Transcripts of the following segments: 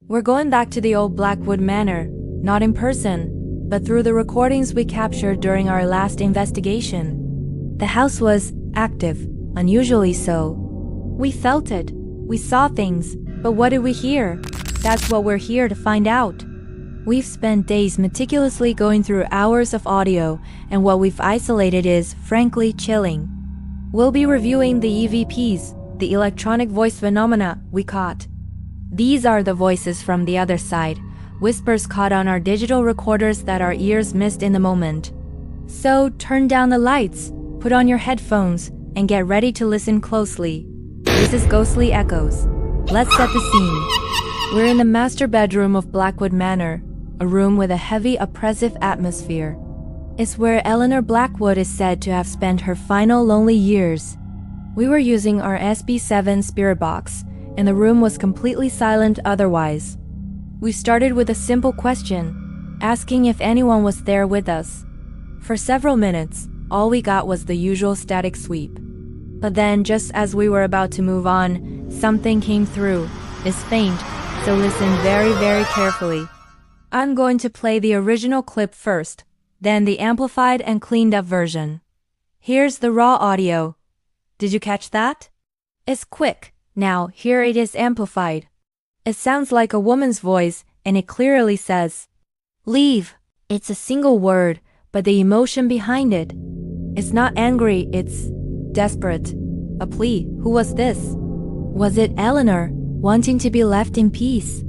We're going back to the old Blackwood Manor, not in person, but through the recordings we captured during our last investigation. The house was active, unusually so. We felt it, we saw things, but what did we hear? That's what we're here to find out. We've spent days meticulously going through hours of audio, and what we've isolated is, frankly, chilling. We'll be reviewing the EVPs, the electronic voice phenomena we caught. These are the voices from the other side, whispers caught on our digital recorders that our ears missed in the moment. So turn down the lights, put on your headphones, and get ready to listen closely. This is Ghostly Echoes. Let's set the scene. We're in the master bedroom of Blackwood Manor, a room with a heavy, oppressive atmosphere. It's where Eleanor Blackwood is said to have spent her final lonely years. We were using our SB7 spirit box, and the room was completely silent otherwise. We started with a simple question, asking if anyone was there with us. For several minutes, all we got was the usual static sweep. But then, just as we were about to move on, something came through. It's faint, so listen very, very carefully. I'm going to play the original clip first, then the amplified and cleaned up version. Here's the raw audio. Did you catch that? It's quick. Now, here it is amplified. It sounds like a woman's voice, and it clearly says, "Leave." It's a single word, but the emotion behind it. It's not angry, it's desperate. A plea. Who was this? Was it Eleanor, wanting to be left in peace?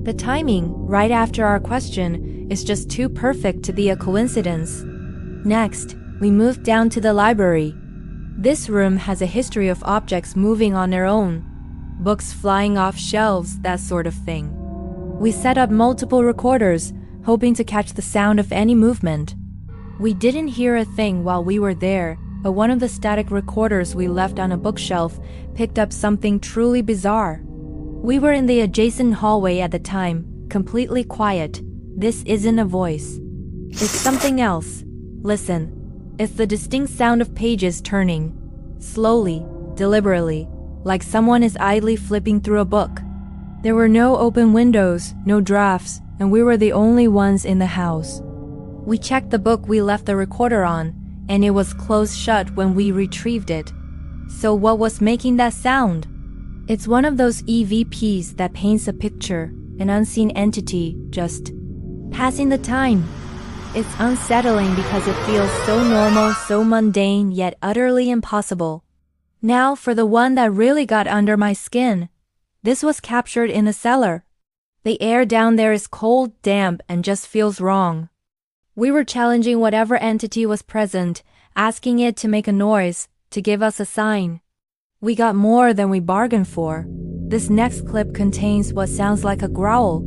The timing, right after our question, is just too perfect to be a coincidence. Next, we moved down to the library. This room has a history of objects moving on their own. Books flying off shelves, that sort of thing. We set up multiple recorders, hoping to catch the sound of any movement. We didn't hear a thing while we were there, but one of the static recorders we left on a bookshelf picked up something truly bizarre. We were in the adjacent hallway at the time, completely quiet. This isn't a voice. It's something else. Listen. It's the distinct sound of pages turning. Slowly, deliberately, like someone is idly flipping through a book. There were no open windows, no drafts, and we were the only ones in the house. We checked the book we left the recorder on, and it was closed shut when we retrieved it. So what was making that sound? It's one of those EVPs that paints a picture, an unseen entity, just passing the time. It's unsettling because it feels so normal, so mundane, yet utterly impossible. Now for the one that really got under my skin. This was captured in a cellar. The air down there is cold, damp, and just feels wrong. We were challenging whatever entity was present, asking it to make a noise, to give us a sign. We got more than we bargained for. This next clip contains what sounds like a growl.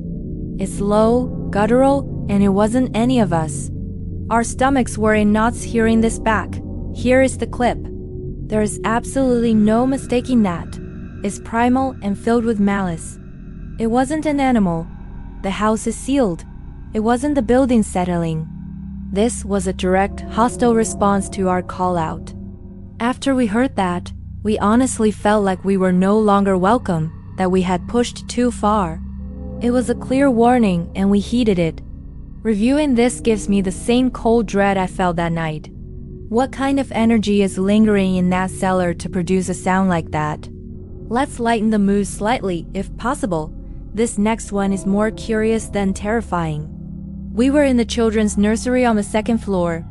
It's low, guttural, and it wasn't any of us. Our stomachs were in knots hearing this back. Here is the clip. There is absolutely no mistaking that. It's primal and filled with malice. It wasn't an animal. The house is sealed. It wasn't the building settling. This was a direct, hostile response to our call-out. After we heard that, we honestly felt like we were no longer welcome, that we had pushed too far. It was a clear warning, and we heeded it. Reviewing this gives me the same cold dread I felt that night. What kind of energy is lingering in that cellar to produce a sound like that? Let's lighten the mood slightly, if possible. This next one is more curious than terrifying. We were in the children's nursery on the second floor.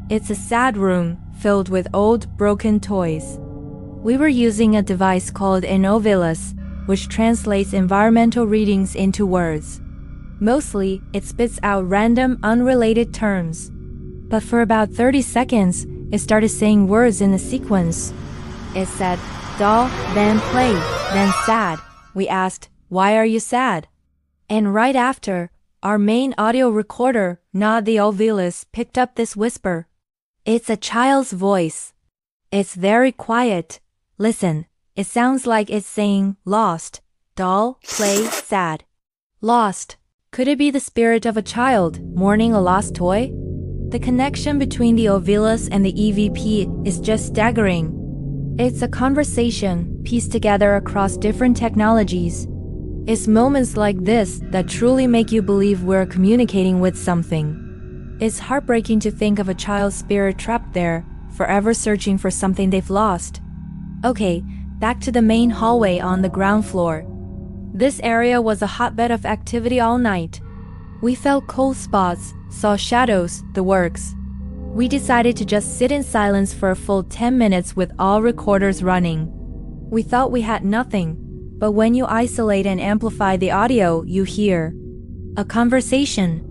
It's a sad room, filled with old, broken toys. We were using a device called an Ovilus, which translates environmental readings into words. Mostly, it spits out random, unrelated terms. But for about 30 seconds, it started saying words in a sequence. It said, doll, then play, then sad. We asked, why are you sad? And right after, our main audio recorder, not the Ovilus, picked up this whisper. It's a child's voice. It's very quiet. Listen, it sounds like it's saying, lost, doll, play, sad. Lost. Could it be the spirit of a child mourning a lost toy? The connection between the Ovilus and the EVP is just staggering. It's a conversation pieced together across different technologies. It's moments like this that truly make you believe we're communicating with something. It's heartbreaking to think of a child's spirit trapped there, forever searching for something they've lost. Okay, back to the main hallway on the ground floor. This area was a hotbed of activity all night. We felt cold spots, saw shadows, the works. We decided to just sit in silence for a full 10 minutes with all recorders running. We thought we had nothing, but when you isolate and amplify the audio, you hear a conversation.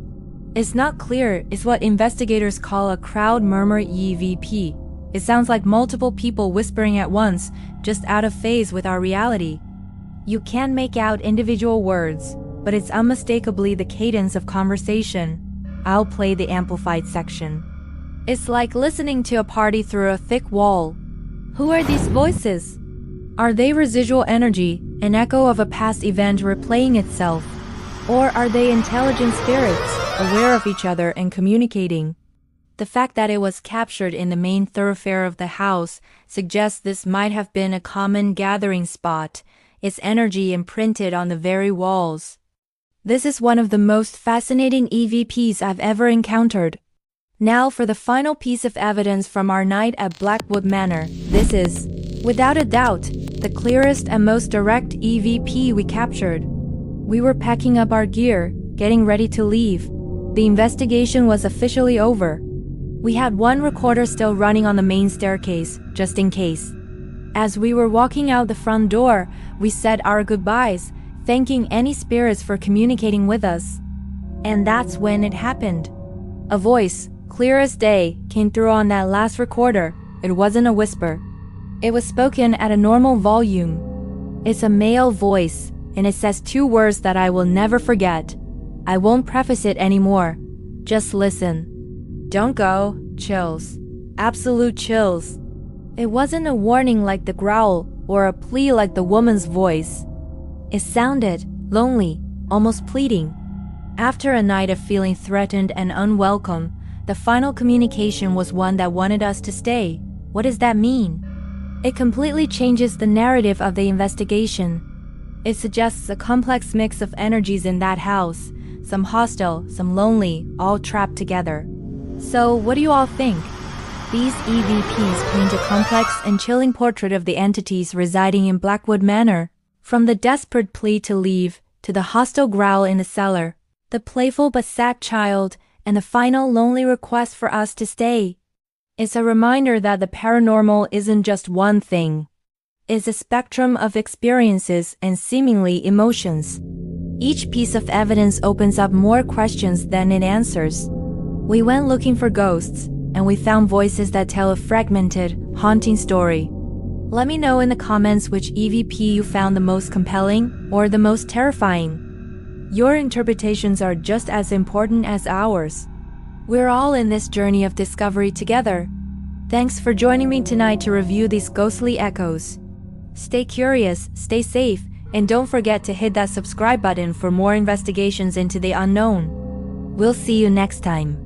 It's not clear, it's what investigators call a crowd murmur EVP. It sounds like multiple people whispering at once, just out of phase with our reality. You can't make out individual words, but it's unmistakably the cadence of conversation. I'll play the amplified section. It's like listening to a party through a thick wall. Who are these voices? Are they residual energy, an echo of a past event replaying itself? Or are they intelligent spirits, aware of each other and communicating? The fact that it was captured in the main thoroughfare of the house suggests this might have been a common gathering spot, its energy imprinted on the very walls. This is one of the most fascinating EVPs I've ever encountered. Now for the final piece of evidence from our night at Blackwood Manor. This is, without a doubt, the clearest and most direct EVP we captured. We were packing up our gear, getting ready to leave. The investigation was officially over. We had one recorder still running on the main staircase, just in case. As we were walking out the front door, we said our goodbyes, thanking any spirits for communicating with us. And that's when it happened. A voice, clear as day, came through on that last recorder. It wasn't a whisper. It was spoken at a normal volume. It's a male voice, and it says two words that I will never forget. I won't preface it anymore. Just listen. Don't go. Chills. Absolute chills. It wasn't a warning like the growl or a plea like the woman's voice. It sounded lonely, almost pleading. After a night of feeling threatened and unwelcome, the final communication was one that wanted us to stay. What does that mean? It completely changes the narrative of the investigation. It suggests a complex mix of energies in that house, some hostile, some lonely, all trapped together. So, what do you all think? These EVPs paint a complex and chilling portrait of the entities residing in Blackwood Manor, from the desperate plea to leave, to the hostile growl in the cellar, the playful but sad child, and the final lonely request for us to stay. It's a reminder that the paranormal isn't just one thing. It's a spectrum of experiences and seemingly emotions. Each piece of evidence opens up more questions than it answers. We went looking for ghosts, and we found voices that tell a fragmented, haunting story. Let me know in the comments which EVP you found the most compelling or the most terrifying. Your interpretations are just as important as ours. We're all in this journey of discovery together. Thanks for joining me tonight to review these ghostly echoes. Stay curious, stay safe, and don't forget to hit that subscribe button for more investigations into the unknown. We'll see you next time.